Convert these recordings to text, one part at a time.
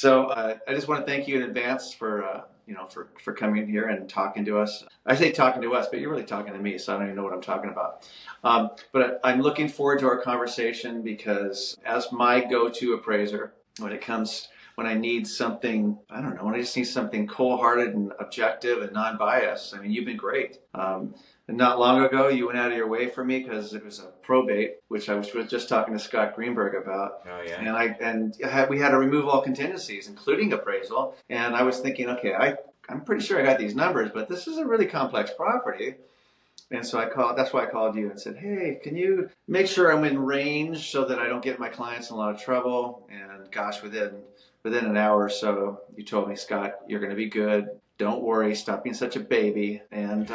So I just want to thank you in advance for for coming here and talking to us. I say talking to us, but you're really talking to me, so I don't even know what I'm talking about. But I'm looking forward to our conversation because as my go-to appraiser, when I need something, I don't know, when I just need something cold-hearted and objective and non-biased, I mean, you've been great. And not long ago, you went out of your way for me because it was a probate, which I was just talking to Scott Greenberg about. Oh yeah. We had to remove all contingencies, including appraisal. And I was thinking, okay, I'm pretty sure I got these numbers, but this is a really complex property. And so that's why I called you and said, hey, can you make sure I'm in range so that I don't get my clients in a lot of trouble? And gosh, within an hour or so, you told me, Scott, you're going to be good. Don't worry. Stop being such a baby. And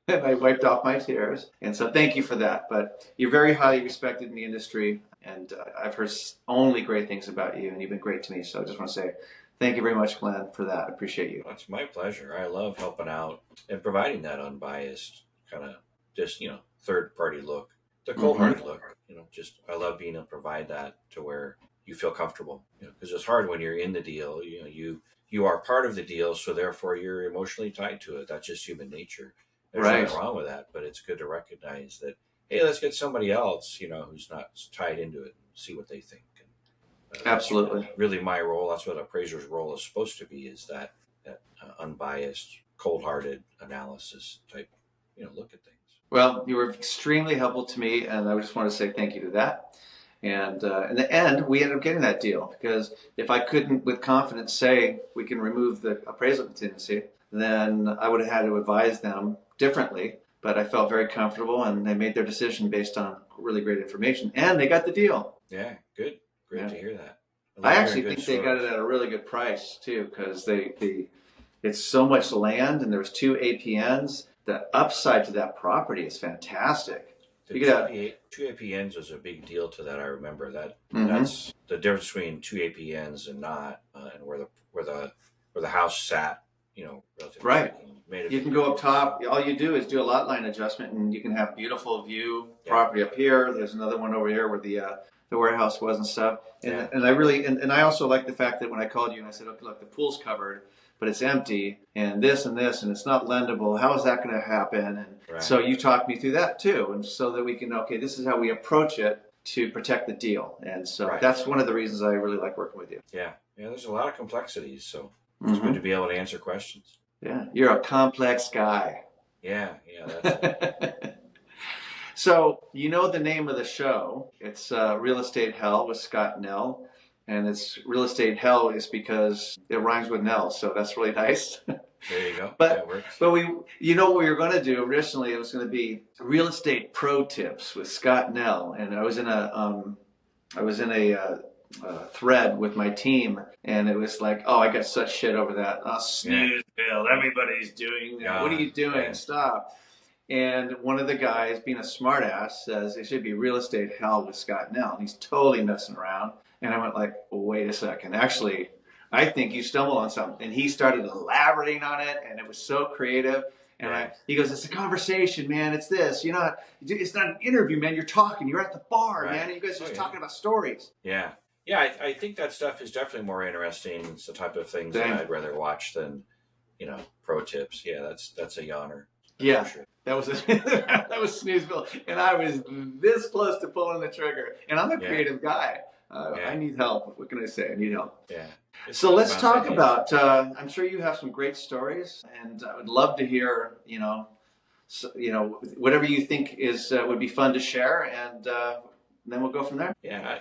I wiped off my tears. And so thank you for that. But you're very highly respected in the industry. And I've heard only great things about you. And you've been great to me. So I just want to say thank you very much, Glenn, for that. I appreciate you. It's my pleasure. I love helping out and providing that unbiased kind of just, third party look, the cold-hearted look, just I love being able to provide that to where you feel comfortable, because it's hard when you're in the deal, you are part of the deal. So therefore you're emotionally tied to it. That's just human nature. There's nothing wrong with that, but it's good to recognize that, hey, let's get somebody else, who's not tied into it and see what they think. And, absolutely. Really my role. That's what appraiser's role is supposed to be, is that unbiased, cold-hearted analysis type, look at things. Well, you were extremely helpful to me, and I just want to say thank you to that. And in the end, we ended up getting that deal because if I couldn't with confidence say we can remove the appraisal contingency, then I would have had to advise them differently. But I felt very comfortable, and they made their decision based on really great information, and they got the deal. Yeah, good. Great to hear that. I actually think they got it at a really good price too, because it's so much land, and there's 2 APNs. The upside to that property is fantastic. The two APNs was a big deal to that. I remember that. That's the difference between 2 APNs and not, and where the house sat. Relatively right. Speaking, you can go up top. All you do is do a lot line adjustment, and you can have beautiful view property up here. There's another one over here where the warehouse was and stuff. And I really and I also like the fact that when I called you and I said, okay, look, the pool's covered, but it's empty, and this, and it's not lendable. How is that going to happen? And so you talked me through that too, and so that we can, okay, this is how we approach it to protect the deal. And so that's one of the reasons I really like working with you. Yeah, there's a lot of complexities, so it's good to be able to answer questions. Yeah, you're a complex guy. Yeah, that's it. So the name of the show. It's Real Estate Hell with Scott and Nell. And it's Real Estate Hell is because it rhymes with Nell, so that's really nice. There you go. But that works. But what we were going to do originally, it was going to be Real Estate Pro Tips with Scott and Nell, and I was in a thread with my team, and it was like, oh, I got such shit over that. Oh, snoozeville, everybody's doing that. What are you doing? Yeah. Stop. And one of the guys, being a smartass, says it should be Real Estate Hell with Scott and Nell, and he's totally messing around. And I went like, wait a second. Actually, I think you stumbled on something. And he started elaborating on it, and it was so creative. And he goes, it's a conversation, man. It's this. It's not an interview, man. You're talking. You're at the bar, man. And you guys are just talking about stories. Yeah. Yeah, I think that stuff is definitely more interesting. It's the type of things that I'd rather watch than, pro tips. Yeah, that's a yawner. Yeah. Sure. That was Snoozeville. And I was this close to pulling the trigger. And I'm a creative guy. I need help. What can I say? I need help. Yeah. So let's talk about, I'm sure you have some great stories, and I would love to hear, whatever you think would be fun to share, and then we'll go from there. Yeah.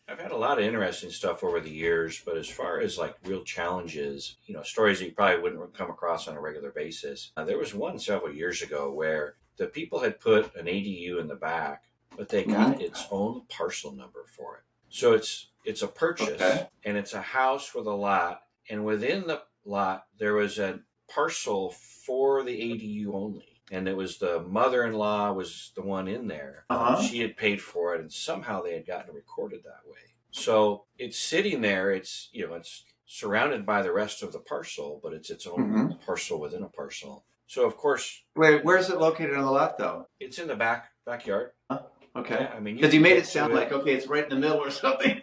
I've had a lot of interesting stuff over the years, but as far as like real challenges, stories that you probably wouldn't come across on a regular basis. There was one several years ago where the people had put an ADU in the back, but they got its own parcel number for it. So it's a purchase, and it's a house with a lot, and within the lot there was a parcel for the ADU only, and it was the mother-in-law was the one in there. She had paid for it, and somehow they had gotten it recorded that way. So it's sitting there. It's it's surrounded by the rest of the parcel, but it's its own parcel within a parcel. So of course, wait, where is it located on the lot though? It's in the backyard. Okay. Yeah, I mean, you Because you can made get it sound to like, okay, it's right in the middle or something.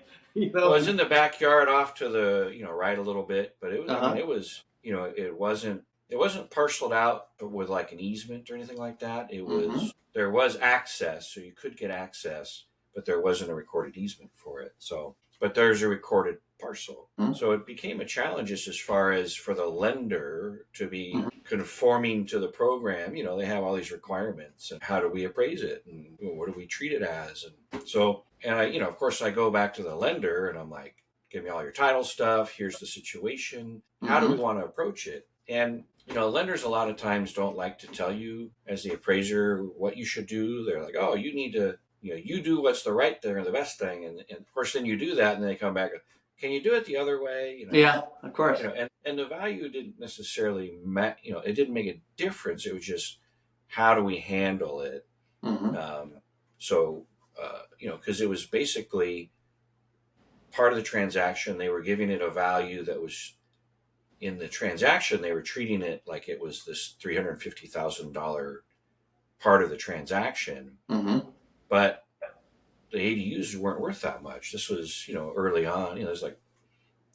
Well, it's in the backyard off to the, right a little bit, but it was, I mean, Uh-huh. it was, it wasn't parceled out with like an easement or anything like that. It Mm-hmm. was, there was access, so you could get access, but there wasn't a recorded easement for it. So, but there's a recorded parcel. Mm-hmm. So it became a challenge just as far as for the lender to be Mm-hmm. conforming to the program. They have all these requirements, and how do we appraise it, and what do we treat it as? And so, and I, of course, I go back to the lender and I'm like, give me all your title stuff. Here's the situation. How do we Mm-hmm. want to approach it? And lenders a lot of times don't like to tell you as the appraiser what you should do. They're like, oh, you need to, you do what's the right thing or the best thing. And of course, then you do that, and they come back, can you do it the other way? Yeah, of course. And the value didn't necessarily, it didn't make a difference. It was just, how do we handle it? Mm-hmm. So, because it was basically part of the transaction, they were giving it a value that was in the transaction. They were treating it like it was this $350,000 part of the transaction, Mm-hmm. but the ADUs weren't worth that much. This was, early on. It was like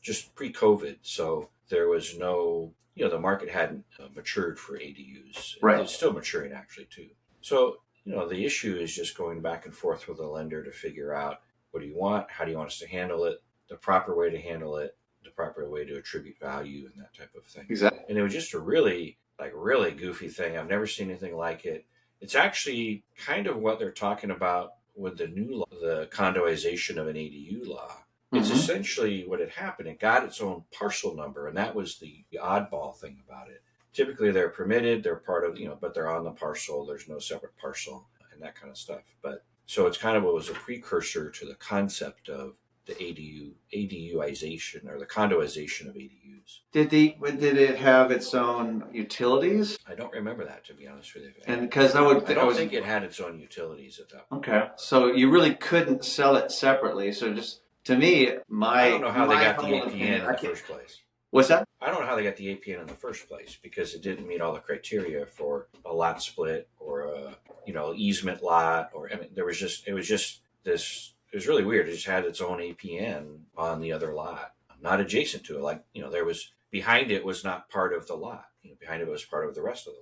just pre-COVID, so there was no, the market hadn't matured for ADUs. Right. It's still maturing actually too. So, the issue is just going back and forth with the lender to figure out, what do you want? How do you want us to handle it? The proper way to handle it, the proper way to attribute value, and that type of thing. Exactly. And it was just a really goofy thing. I've never seen anything like it. It's actually kind of what they're talking about with the new law, the condoization of an ADU law. It's Mm-hmm. essentially what had happened. It got its own parcel number, and that was the oddball thing about it. Typically, they're permitted, they're part of, but they're on the parcel. There's no separate parcel and that kind of stuff. But so it's kind of what was a precursor to the concept of the ADUization or the condoization of ADUs. Did it have its own utilities? I don't remember that, to be honest with you. And because I don't think it had its own utilities at that point. Okay, so you really couldn't sell it separately. So just to me, I don't know how they got the humble APN opinion, in the first place. What's that? I don't know how they got the APN in the first place, because it didn't meet all the criteria for a lot split or a easement lot, or it was really weird. It just had its own APN on the other lot, not adjacent to it. Like there was behind it was not part of the lot. Behind it was part of the rest of the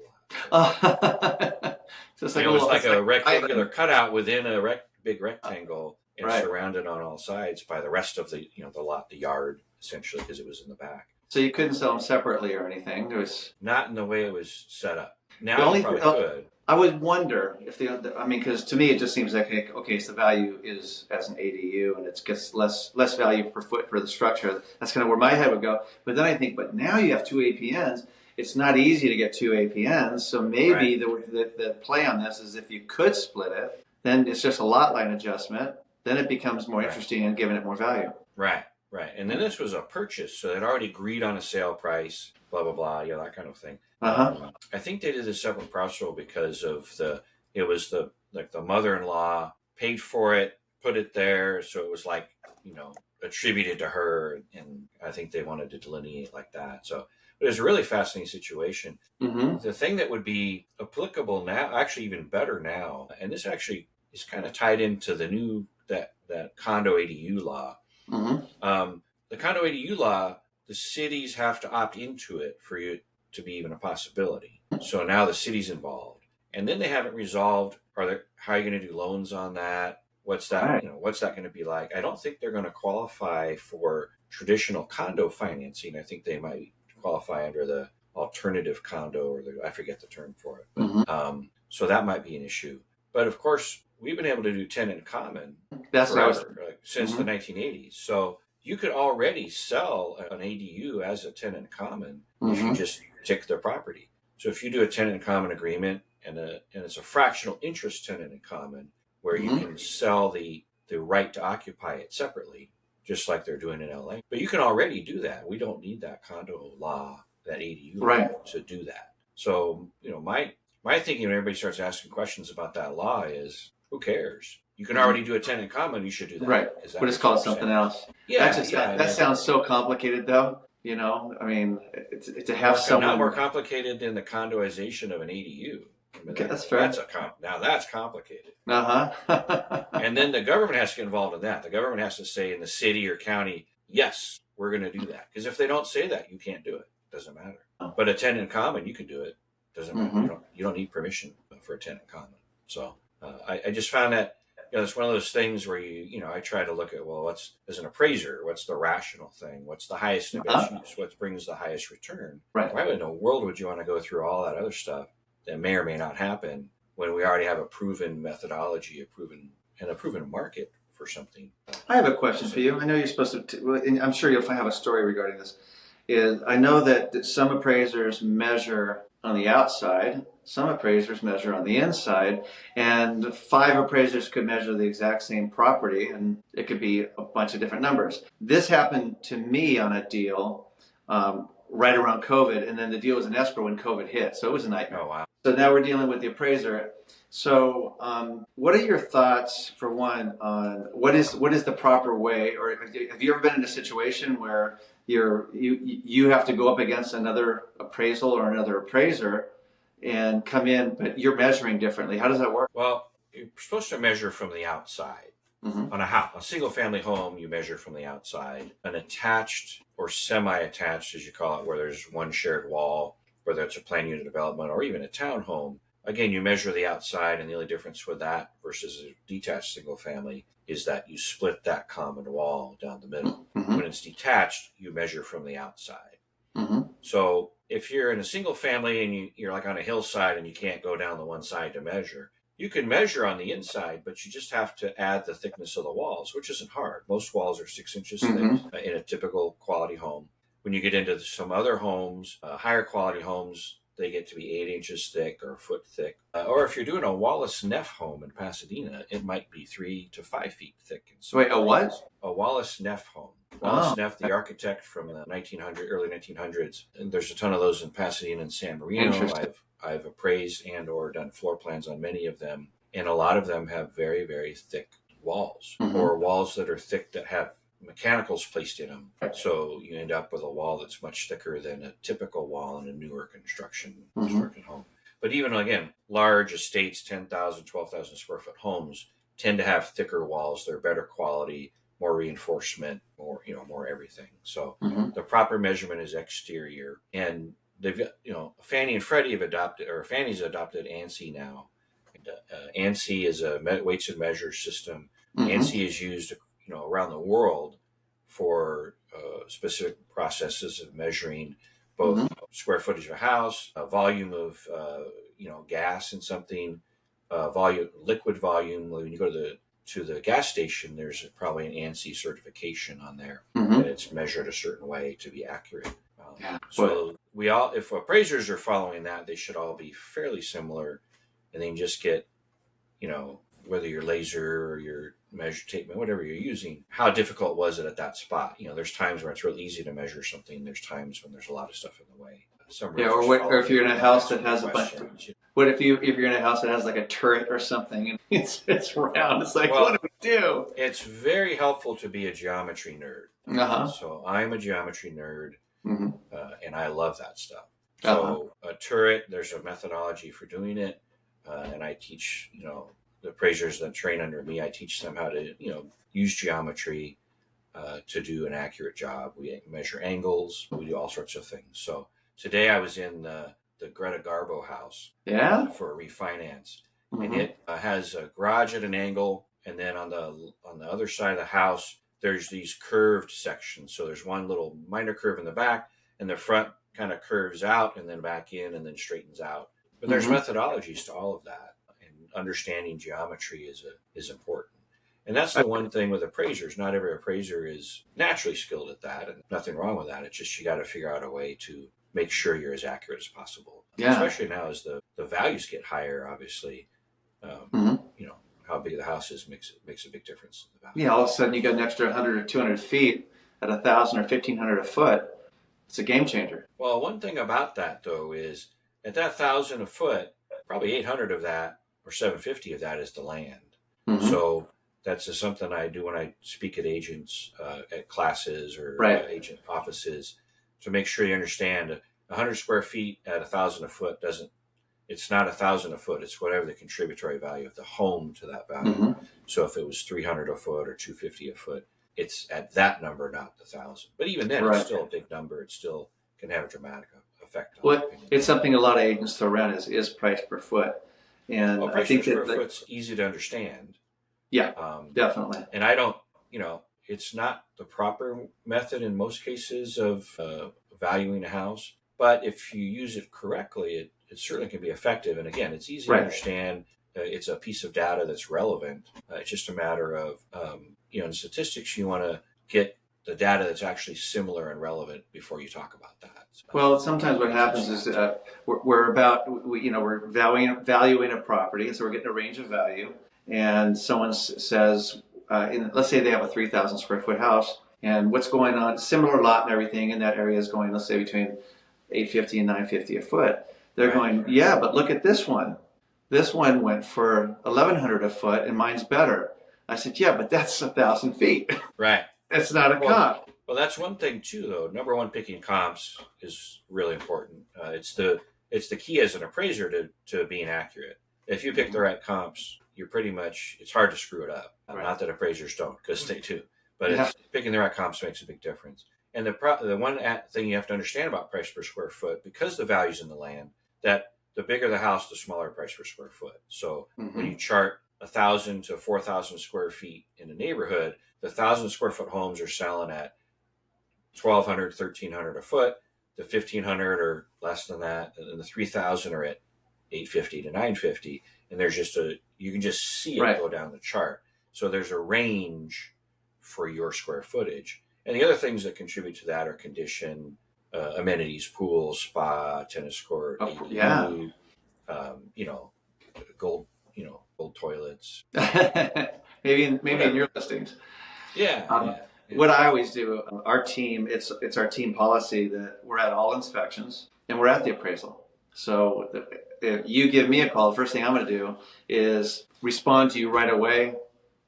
lot. So it's like it was like a rectangular island cutout within a big rectangle, and right. surrounded on all sides by the rest of the the lot, the yard, essentially, because it was in the back. So you couldn't sell them separately or anything. It was not in the way it was set up. Now you probably could. I would wonder if because to me it just seems like, okay, so the value is as an ADU, and it gets less value per foot for the structure. That's kind of where my head would go. But then I think, but now you have two APNs. It's not easy to get two APNs, so maybe right. the play on this is if you could split it, then it's just a lot line adjustment. Then it becomes more interesting and giving it more value. Right. Right. And then this was a purchase, so they'd already agreed on a sale price, blah, blah, blah, that kind of thing. Uh-huh. I think they did a separate parcel because of the mother-in-law paid for it, put it there, so it was like, attributed to her, and I think they wanted to delineate like that. So it was a really fascinating situation. Mm-hmm. The thing that would be applicable now, actually even better now, and this actually is kind of tied into the new, that condo ADU law. Mm-hmm. The condo ADU law, the cities have to opt into it for you to be even a possibility. So now the city's involved, and then they haven't resolved how are you going to do loans on that? What's that? Right. What's that going to be like? I don't think they're going to qualify for traditional condo financing. I think they might qualify under the alternative condo, or I forget the term for it. Mm-hmm. So that might be an issue. But of course, we've been able to do tenant in common since mm-hmm. the 1980s. So you could already sell an ADU as a tenant in common if you just tick their property. So if you do a tenant in common agreement, and it's a fractional interest tenant in common, where you can sell the right to occupy it separately, just like they're doing in LA. But you can already do that. We don't need that condo law, that ADU law, to do that. So, my thinking when everybody starts asking questions about that law is, who cares? You can already do a tenant in common. You should do that. Right. But it's called something else. Yeah. That sounds so complicated, though. I mean, to have someone not more complicated than the condoization of an ADU. Okay, that's fair. Now that's complicated. Uh-huh. And then the government has to get involved in that. The government has to say in the city or county, yes, we're going to do that. Because if they don't say that, you can't do it. Doesn't matter. But a tenant in common, you can do it. Doesn't matter. Mm-hmm. You don't need permission for a tenant in common. So I just found that it's one of those things where I try to look at, well, as an appraiser, what's the rational thing? What's the highest and best use? What brings the highest return? Right. Why in the world would you want to go through all that other stuff that may or may not happen when we already have a proven methodology, a proven market for something? I have a question for you. I know you're supposed to, and I'm sure you'll have a story regarding this. I know that some appraisers measure on the outside, some appraisers measure on the inside, and 5 appraisers could measure the exact same property, and it could be a bunch of different numbers. This happened to me on a deal right around COVID, and then the deal was in escrow when COVID hit, so it was a nightmare. Oh, wow. So now we're dealing with the appraiser. So what are your thoughts, for one, on what is the proper way, or have you ever been in a situation where you have to go up against another appraisal or another appraiser and come in, but you're measuring differently? How does that work? Well, you're supposed to measure from the outside. Mm-hmm. On a single-family home, you measure from the outside. An attached or semi-attached, as you call it, where there's one shared wall, whether it's a planned unit development or even a townhome, again, you measure the outside, and the only difference with that versus a detached single-family is that you split that common wall down the middle. Mm-hmm. When it's detached, you measure from the outside. Mm-hmm. So if you're in a single-family and you're like on a hillside and you can't go down the one side to measure, you can measure on the inside, but you just have to add the thickness of the walls, which isn't hard. Most walls are 6 inches Mm-hmm. thick in a typical quality home. When you get into some other homes, higher quality homes, they get to be 8 inches thick or a foot thick. Or if you're doing a Wallace Neff home in Pasadena, it might be 3 to 5 feet thick. Wait, a what? A Wallace Neff home. Wallace Neff, the architect from the early 1900s. And there's a ton of those in Pasadena and San Marino. I've appraised and or done floor plans on many of them. And a lot of them have very, very thick walls, Mm-hmm. or walls that are thick that have mechanicals placed in them. So you end up with a wall that's much thicker than a typical wall in a newer construction home. But even, again, large estates, 10,000, 12,000 square foot homes tend to have thicker walls. They're better quality, more reinforcement, more everything. So the proper measurement is exterior. And they've got, Fannie and Freddie have adopted, or Fannie's adopted ANSI now. And, ANSI is a weights and measures system. Mm-hmm. ANSI is used around the world for specific processes of measuring both square footage of a house, volume of gas in something, liquid volume. When you go to the gas station, there's probably an ANSI certification on there, and it's measured a certain way to be accurate. So if appraisers are following that, they should all be fairly similar, and then just get, whether your laser or your measure tape, whatever you're using, how difficult was it at that spot? There's times where it's real easy to measure something. There's times when there's a lot of stuff in the way. Or if you're in a house that has a bunch. What if you're in a house that has like a turret or something and it's round? It's like, what do we do? It's very helpful to be a geometry nerd. Uh-huh. So I'm a geometry nerd, and I love that stuff. Uh-huh. So a turret, there's a methodology for doing it, and I teach, the appraisers that train under me, I teach them how to, use geometry to do an accurate job. We measure angles. We do all sorts of things. So today I was in the Greta Garbo house for a refinance. And it has a garage at an angle. And then on the other side of the house, there's these curved sections. So there's one little minor curve in the back, and the front kind of curves out and then back in and then straightens out. But there's methodologies to all of that. Understanding geometry is important. And that's the one thing with appraisers. Not every appraiser is naturally skilled at that, and nothing wrong with that. It's just you got to figure out a way to make sure you're as accurate as possible. Yeah. Especially now as the values get higher, obviously, how big the house is makes a big difference in the value. Yeah, all of a sudden you got an extra 100 or 200 feet at 1,000 or 1,500 a foot. It's a game changer. Well, one thing about that, though, is at that 1,000 a foot, probably 800 of that or 750 of that is the land. So that's just something I do when I speak at agents at classes or agent offices, to make sure you understand 100 square feet at 1,000 a foot doesn't it's not 1,000 a foot. It's whatever the contributory value of the home to that value. Mm-hmm. So if it was 300 a foot or 250 a foot, it's at that number, not the 1,000. But even then, Right. it's still a big number. It still can have a dramatic effect. Well, it's something a lot of agents throw around is price per foot. And well, I think price that per foot's easy to understand. Yeah, definitely. And I don't, it's not the proper method in most cases of valuing a house. But if you use it correctly, it certainly can be effective. And again, it's easy to understand. It's a piece of data that's relevant. It's just a matter of, in statistics, you want to get the data that's actually similar and relevant before you talk about that. So, well, sometimes what happens is we're valuing a property, and so we're getting a range of value. And someone says, let's say they have a 3,000 square foot house, and what's going on, similar lot and everything in that area is going, let's say, between $850 and $950 a foot. They're going, yeah, but look at this one. This one went for $1,100 a foot, and mine's better. I said, yeah, but that's 1,000 feet. Right. It's not a comp. Well, that's one thing too, though. Number one, picking comps is really important. It's the key as an appraiser to being accurate. If you pick the right comps, you're pretty much, it's hard to screw it up. Not that appraisers don't, because they do. But picking the right comps makes a big difference. And the one thing you have to understand about price per square foot, because the value's in the land, that the bigger the house, the smaller price per square foot. So when you chart 1,000 to 4,000 square feet in a neighborhood, the 1,000 square foot homes are selling at $1,200, $1,300 a foot. The 1,500 or less than that, and the 3,000 are at $850 to $950. And there's you can just see it go down the chart. So there's a range for your square footage. And the other things that contribute to that are condition, amenities, pool, spa, tennis court, ADU, gold toilets. maybe in your listings. Yeah. What I always do, our team, it's our team policy that we're at all inspections and we're at the appraisal. So if you give me a call, the first thing I'm going to do is respond to you right away,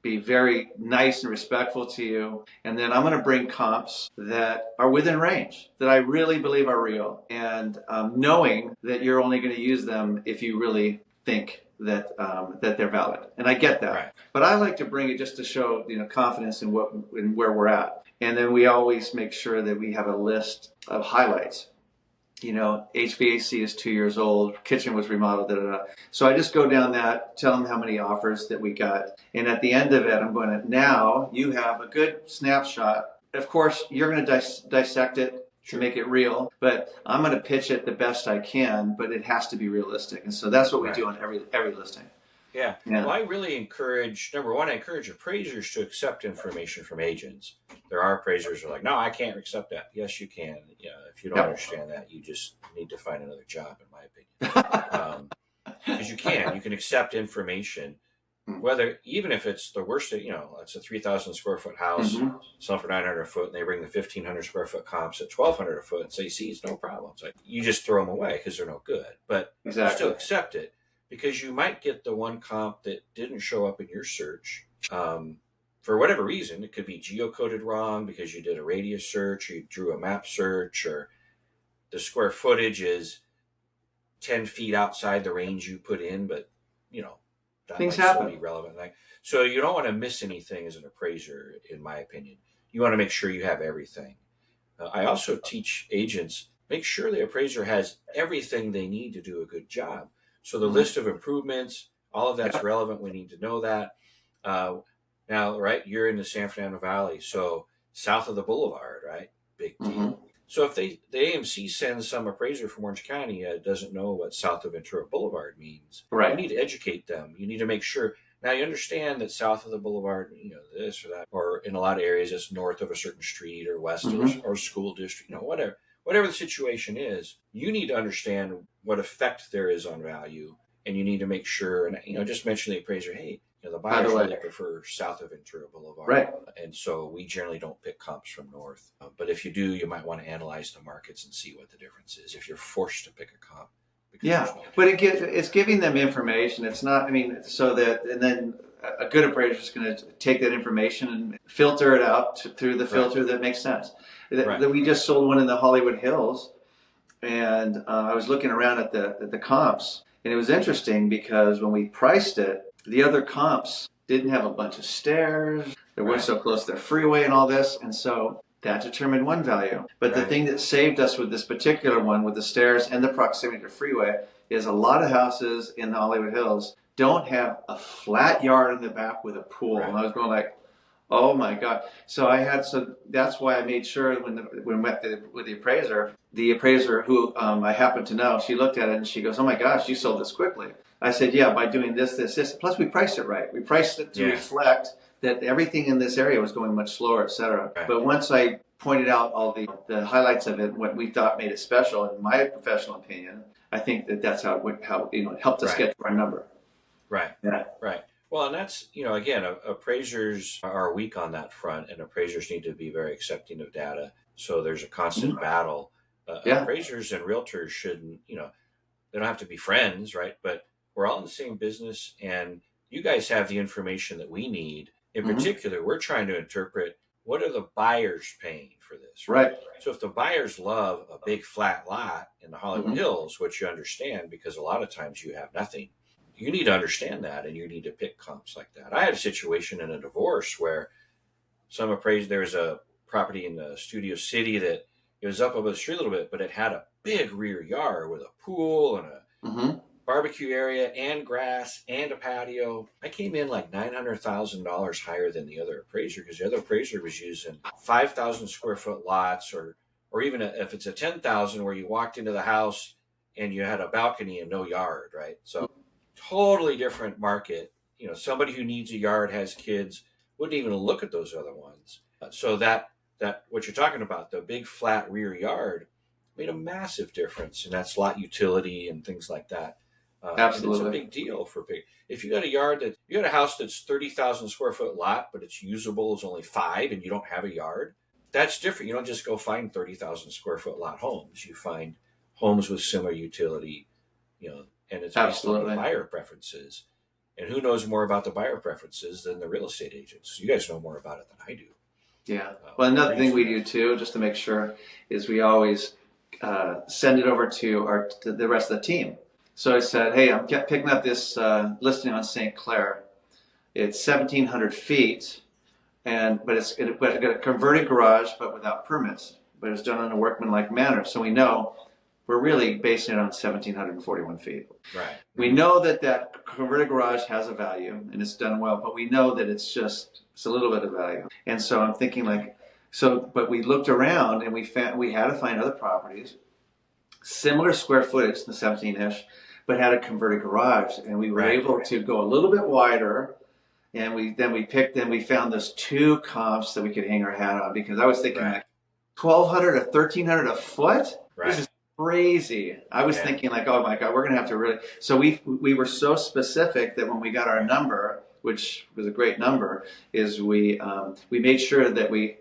be very nice and respectful to you, and then I'm going to bring comps that are within range, that I really believe are real, and knowing that you're only going to use them if you really think that they're valid. And I get that. Right. But I like to bring it just to show confidence in where we're at. And then we always make sure that we have a list of highlights. HVAC is 2 years old, kitchen was remodeled, So I just go down that, tell them how many offers that we got. And at the end of it, I'm going to, now you have a good snapshot. Of course, you're going to dissect it to make it real, but I'm going to pitch it the best I can, but it has to be realistic. And so that's what we do on every listing. Yeah. Well, I really encourage appraisers to accept information from agents. There are appraisers who are like, no, I can't accept that. Yes, you can. Yeah, if you don't understand that, you just need to find another job, in my opinion. Because you can accept information, even if it's the worst, it's a 3,000 square foot house, selling for 900 a foot, and they bring the 1,500 square foot comps at 1,200 a foot and say, see, it's no problem. It's like, you just throw them away because they're no good. But you still accept it. Because you might get the one comp that didn't show up in your search for whatever reason. It could be geocoded wrong because you did a radius search, or you drew a map search, or the square footage is 10 feet outside the range you put in, but that things might happen. Still be relevant. So you don't want to miss anything as an appraiser, in my opinion. You want to make sure you have everything. I also teach agents, make sure the appraiser has everything they need to do a good job. So the list of improvements, all of that's relevant. We need to know that. Now, you're in the San Fernando Valley, so south of the boulevard, right? Big deal. So if the AMC sends some appraiser from Orange County doesn't know what south of Ventura Boulevard means, you need to educate them. You need to make sure. Now, you understand that south of the boulevard, this or that, or in a lot of areas, it's north of a certain street or west of or school district, whatever the situation is, you need to understand what effect there is on value, and you need to make sure, and just mention the appraiser, hey, the buyers really prefer south of Ventura Boulevard. Right. And so we generally don't pick comps from north. But if you do, you might want to analyze the markets and see what the difference is if you're forced to pick a comp. But it's giving them information. It's not, so that, and then a good appraiser is going to take that information and filter it out through the filter that makes sense. We just sold one in the Hollywood Hills, and I was looking around at the comps, And it was interesting because when we priced it, the other comps didn't have a bunch of stairs. They weren't so close to the freeway and all this. And so that determined one value. But the thing that saved us with this particular one, with the stairs and the proximity to freeway, is a lot of houses in the Hollywood Hills don't have a flat yard in the back with a pool. And I was going like, oh my God. So that's why I made sure when we met with the appraiser who I happen to know, she looked at it and she goes, oh my gosh, you sold this quickly. I said, yeah, by doing this. Plus we priced it right. We priced it to reflect that everything in this area was going much slower, et cetera. Right. But once I pointed out all the highlights of it, what we thought made it special, in my professional opinion, I think that's how it helped us get to our number. Right. Yeah. Right. Well, and that's, again, appraisers are weak on that front, and appraisers need to be very accepting of data. So there's a constant battle. Appraisers and realtors shouldn't, they don't have to be friends, right? But we're all in the same business, and you guys have the information that we need. In particular, we're trying to interpret, what are the buyers paying for this? Right. So if the buyers love a big flat lot in the Hollywood Hills, which you understand because a lot of times you have nothing, you need to understand that, and you need to pick comps like that. I had a situation in a divorce where some appraiser, there was a property in the Studio City that it was up above the street a little bit, but it had a big rear yard with a pool and a barbecue area and grass and a patio. I came in like $900,000 higher than the other appraiser, because the other appraiser was using 5,000 square foot lots, or even if it's a 10,000 where you walked into the house and you had a balcony and no yard, right? So totally different market. Somebody who needs a yard, has kids, wouldn't even look at those other ones. So that what you're talking about, the big flat rear yard, made a massive difference, and that's lot utility and things like that. Absolutely, and it's a big deal if you got a house that's 30,000 square foot lot, but it's usable as only 5, and you don't have a yard. That's different. You don't just go find 30,000 square foot lot homes. You find homes with similar utility, and it's based on the buyer preferences. And who knows more about the buyer preferences than the real estate agents? You guys know more about it than I do. Yeah. Well, another thing we do too, just to make sure, is we always send it over to the rest of the team. So I said, hey, I'm picking up this listing on St. Clair. It's 1,700 feet, but it's got a converted garage, but without permits. But it's done in a workmanlike manner. So we know we're really basing it on 1,741 feet. Right. We know that converted garage has a value, and it's done well, but we know that it's a little bit of value. And so I'm thinking but we looked around and we had to find other properties, similar square footage, the 17-ish, but had a converted garage. And we were able to go a little bit wider. And we found those 2 comps that we could hang our hat on, because I was thinking like 1,200 or 1,300 a foot? Right. This is crazy. I was thinking like, oh my God, we're going to have to really. So we were so specific that when we got our number, which was a great number, is we made sure that we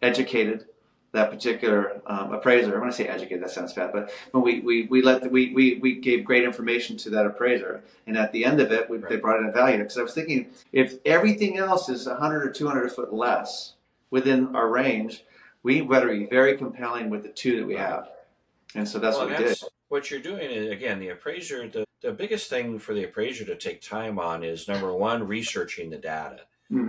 educated that particular appraiser. I want to say educated, that sounds bad, but when we gave great information to that appraiser, and at the end of it, they brought in a value. Because I was thinking, if everything else is 100 or 200 a foot less within our range, we better be very compelling with the 2 that we have. And so that's what we did. What you're doing is, again, the appraiser, the biggest thing for the appraiser to take time on is, number one, researching the data.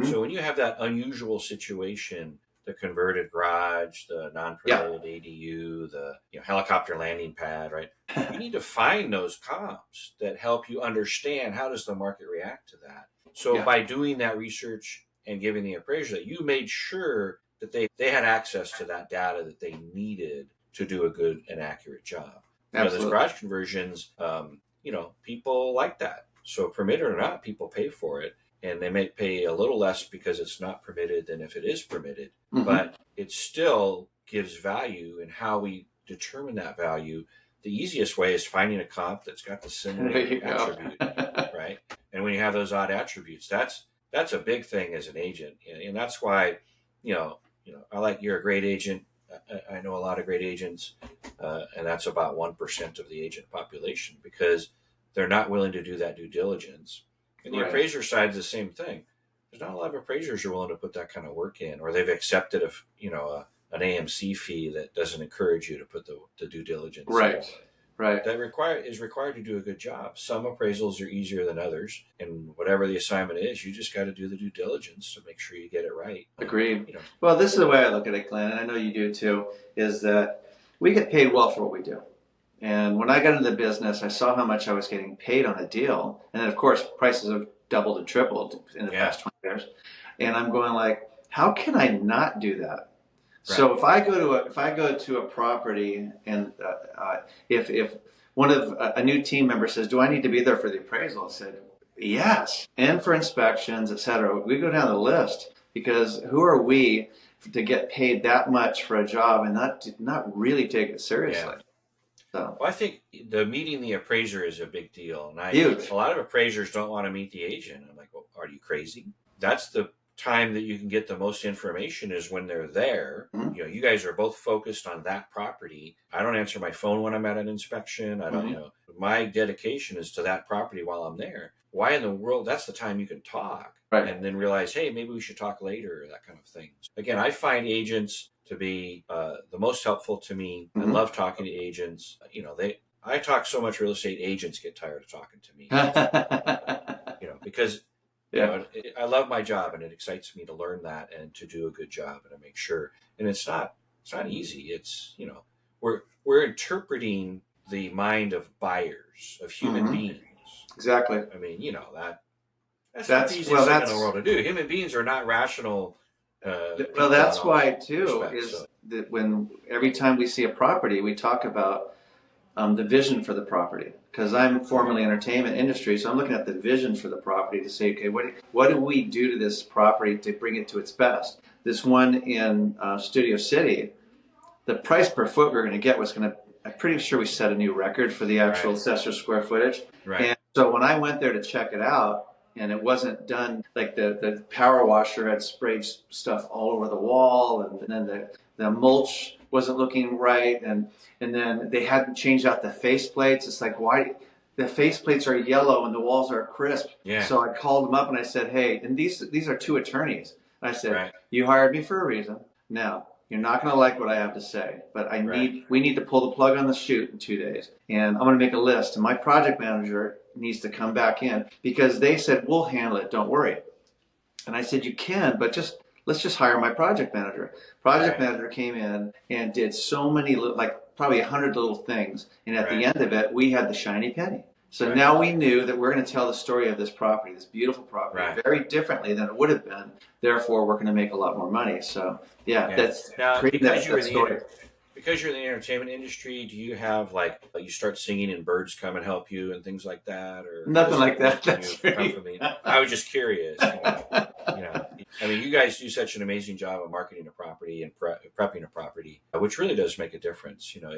So when you have that unusual situation, the converted garage, the non-permitted ADU, the helicopter landing pad, right? You need to find those comps that help you understand, how does the market react to that. So by doing that research and giving the appraiser that, you made sure that they had access to that data that they needed to do a good and accurate job. Those garage conversions, people like that. So permitted or not, people pay for it. And they may pay a little less because it's not permitted than if it is permitted. But it still gives value, and how we determine that value. The easiest way is finding a comp that's got the similar attribute, right? And when you have those odd attributes, that's a big thing as an agent. And that's why, you're a great agent. I know a lot of great agents, and that's about 1% of the agent population, because they're not willing to do that due diligence. And the appraiser side is the same thing. There's not a lot of appraisers who are willing to put that kind of work in, or they've accepted an AMC fee that doesn't encourage you to put the due diligence. Right. Right. that is required to do a good job. Some appraisals are easier than others, and whatever the assignment is, you just got to do the due diligence to make sure you get it right. Agreed. You know, Well, this is the way I look at it, Glenn, and I know you do too, is that we get paid well for what we do. And when I got into the business, I saw how much I was getting paid on a deal. And then, of course, prices have doubled and tripled in the past 20 years. And I'm going like, how can I not do that? Right. So if I go to a property and if one of a new team member says, do I need to be there for the appraisal? I said, yes. And for inspections, et cetera. We go down the list because who are we to get paid that much for a job and not really take it seriously? Yeah. So. Well, I think the meeting the appraiser is a big deal. And Huge. A lot of appraisers don't want to meet the agent. I'm like, well, are you crazy? That's the time that you can get the most information is when they're there. Mm-hmm. You know, you guys are both focused on that property. I don't answer my phone when I'm at an inspection. I don't, you know, my dedication is to that property while I'm there. Why in the world? That's the time you can talk. Right. And then realize, hey, maybe we should talk later, that kind of thing. Again, I find agents to be the most helpful to me. Mm-hmm. I love talking to agents. You know, I talk so much real estate, agents get tired of talking to me. You know, because you know, I love my job and it excites me to learn that and to do a good job and to make sure. And it's not easy. It's, you know, we're interpreting the mind of buyers, of human mm-hmm. beings. Exactly. I mean, you know, that's not the easiest thing in the world to do. Human beings are not rational. Well, that's why too is that when every time we see a property, we talk about the vision for the property. Because I'm formerly entertainment industry, so I'm looking at the vision for the property to say, okay, what do we do to this property to bring it to its best? This one in Studio City, the price per foot we're going to get was going to. I'm pretty sure we set a new record for the actual assessor square footage. Right. And so when I went there to check it out, and it wasn't done, like the power washer had sprayed stuff all over the wall, and then the mulch wasn't looking right, and then they hadn't changed out the faceplates. It's like, why? The faceplates are yellow and the walls are crisp. Yeah. So I called them up and I said, hey, and these are two attorneys. I said, you hired me for a reason. Now, you're not going to like what I have to say, but we need to pull the plug on the chute in 2 days. And I'm going to make a list. And my project manager needs to come back in because they said, we'll handle it. Don't worry. And I said, you can, but let's just hire my project manager. Project manager came in and did so many, like probably 100 little things. And at the end of it, we had the shiny penny. So now we knew that we're going to tell the story of this property, this beautiful property, very differently than it would have been. Therefore, we're going to make a lot more money. So, that's creating that story. Because you're in the entertainment industry, do you have like you start singing and birds come and help you and things like that, or nothing like that? I was just curious. You know, I mean, you guys do such an amazing job of marketing a property and prepping a property, which really does make a difference. You know,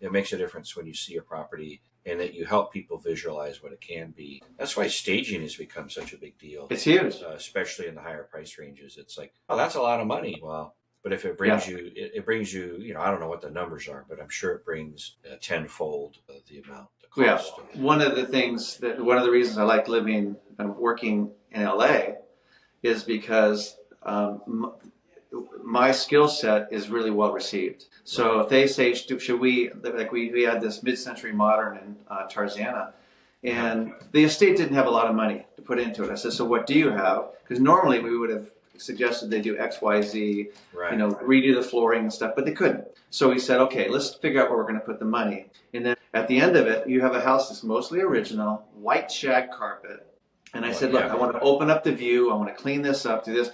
it makes a difference when you see a property and that you help people visualize what it can be. That's why staging has become such a big deal. It's huge, especially in the higher price ranges. It's like, oh, that's a lot of money. Well. But if it brings you, it brings you, you know, I don't know what the numbers are, but I'm sure it brings tenfold the amount, the cost. Yeah. One of the reasons I like living and working in LA is because my skill set is really well received. So if they say, should we, like we had this mid-century modern in Tarzana, and the estate didn't have a lot of money to put into it. I said, so what do you have? Because normally we would have suggested they do X, Y, Z, you know, redo the flooring and stuff, but they couldn't. So we said, okay, let's figure out where we're going to put the money. And then at the end of it, you have a house that's mostly original, white shag carpet. And I said, look, I want to open up the view. I want to clean this up, do this.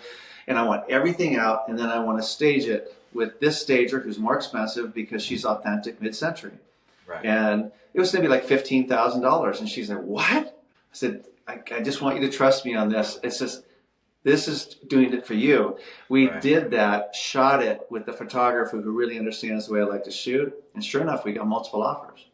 And I want everything out. And then I want to stage it with this stager who's more expensive because she's authentic mid-century. And it was going to be like $15,000. And she's like, what? I said, I just want you to trust me on this. It's just, this is doing it for you. We did that, shot it with the photographer who really understands the way I like to shoot. And sure enough, we got multiple offers.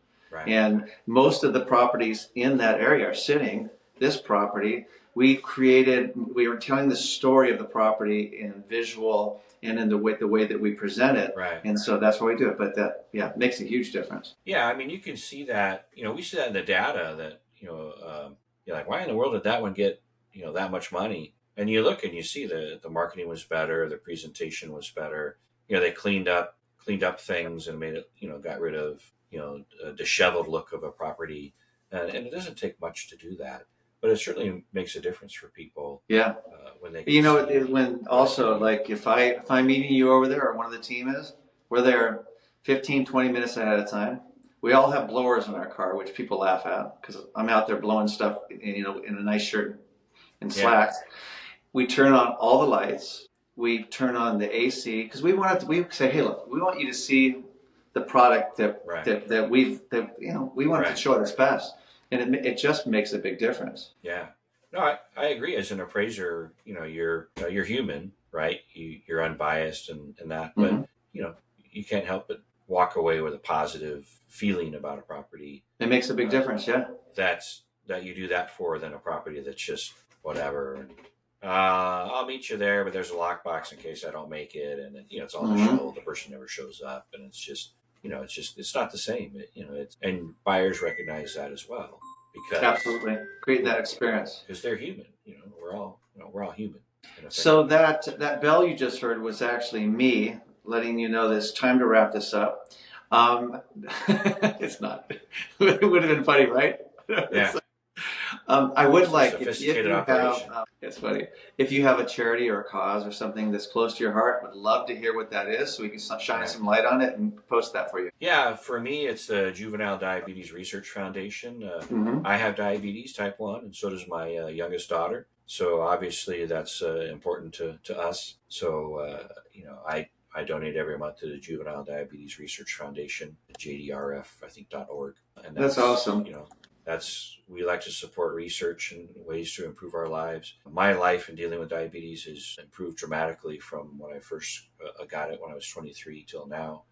And most of the properties in that area are sitting. This property, we were telling the story of the property in visual and in the way that we present it. And so that's why we do it. But that, makes a huge difference. Yeah, I mean, you can see that, you know, we see that in the data that, you know, you're like, why in the world did that one get, you know, that much money? And you look and you see the marketing was better, the presentation was better. You know, they cleaned up things and made it, you know, got rid of, a disheveled look of a property, and it doesn't take much to do that. But it certainly makes a difference for people. Yeah. When they can When also, like, if I'm meeting you over there or one of the team is, we're there 15, 20 minutes ahead of time. We all have blowers in our car, which people laugh at because I'm out there blowing stuff, in a nice shirt and slacks. We turn on all the lights. We turn on the AC because we say, hey, look, we want you to see the product that we want to show it as best. And it just makes a big difference. Yeah. No, I agree. As an appraiser, you're human, right? You're unbiased and that, but you can't help but walk away with a positive feeling about a property. It makes a big difference, yeah. That you do that for than a property that's just whatever. I'll meet you there, but there's a lockbox in case I don't make it, and it's on the show. The person never shows up, and it's just it's not the same. And buyers recognize that as well because absolutely create that experience because they're human. We're all human. So that bell you just heard was actually me letting you know that it's time to wrap this up. It's not. It would have been funny, right? Yeah. I would like if you have. It's funny. If you have a charity or a cause or something that's close to your heart, would love to hear what that is, so we can shine some light on it and post that for you. Yeah, for me, it's the Juvenile Diabetes Research Foundation. I have diabetes type 1, and so does my youngest daughter. So obviously, that's important to us. So I donate every month to the Juvenile Diabetes Research Foundation, JDRF, I think .org. And that's awesome. We like to support research and ways to improve our lives. My life in dealing with diabetes has improved dramatically from when I first got it when I was 23 till now.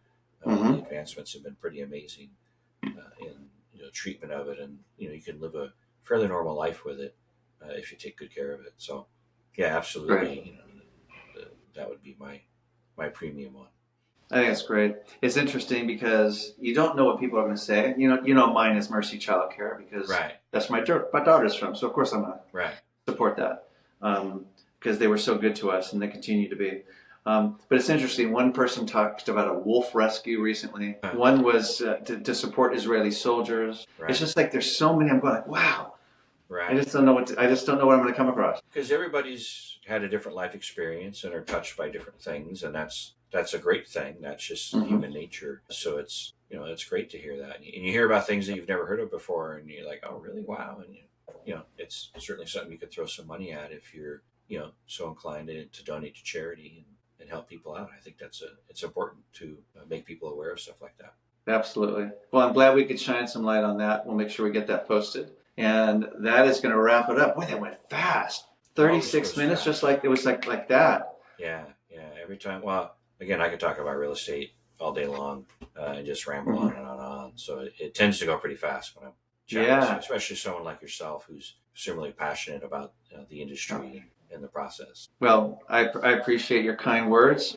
The advancements have been pretty amazing in treatment of it, and you can live a fairly normal life with it if you take good care of it. So, yeah, absolutely. Right. That would be my premium one. I think it's great. It's interesting because you don't know what people are going to say. Mine is Mercy Child Care because that's my daughter's from. So of course I'm going to support that because they were so good to us and they continue to be. But it's interesting. One person talked about a wolf rescue recently. One was to support Israeli soldiers. It's just like there's so many. I'm going like, wow. Right. I just don't know what I'm going to come across. Because everybody's had a different life experience and are touched by different things, and that's a great thing. That's just human nature. So it's great to hear that, and you hear about things that you've never heard of before, and you're like, oh, really? Wow. And it's certainly something you could throw some money at if you're so inclined to donate to charity and help people out. I think it's important to make people aware of stuff like that. Absolutely. Well, I'm glad we could shine some light on that. We'll make sure we get that posted. And that is going to wrap it up. Boy, that went fast. 36 minutes, fast. Just like it was like that. Yeah. Every time. Well, again, I could talk about real estate all day long and just ramble on and on. So it tends to go pretty fast when I'm chatting, especially someone like yourself who's similarly passionate about the industry and the process. Well, I appreciate your kind words.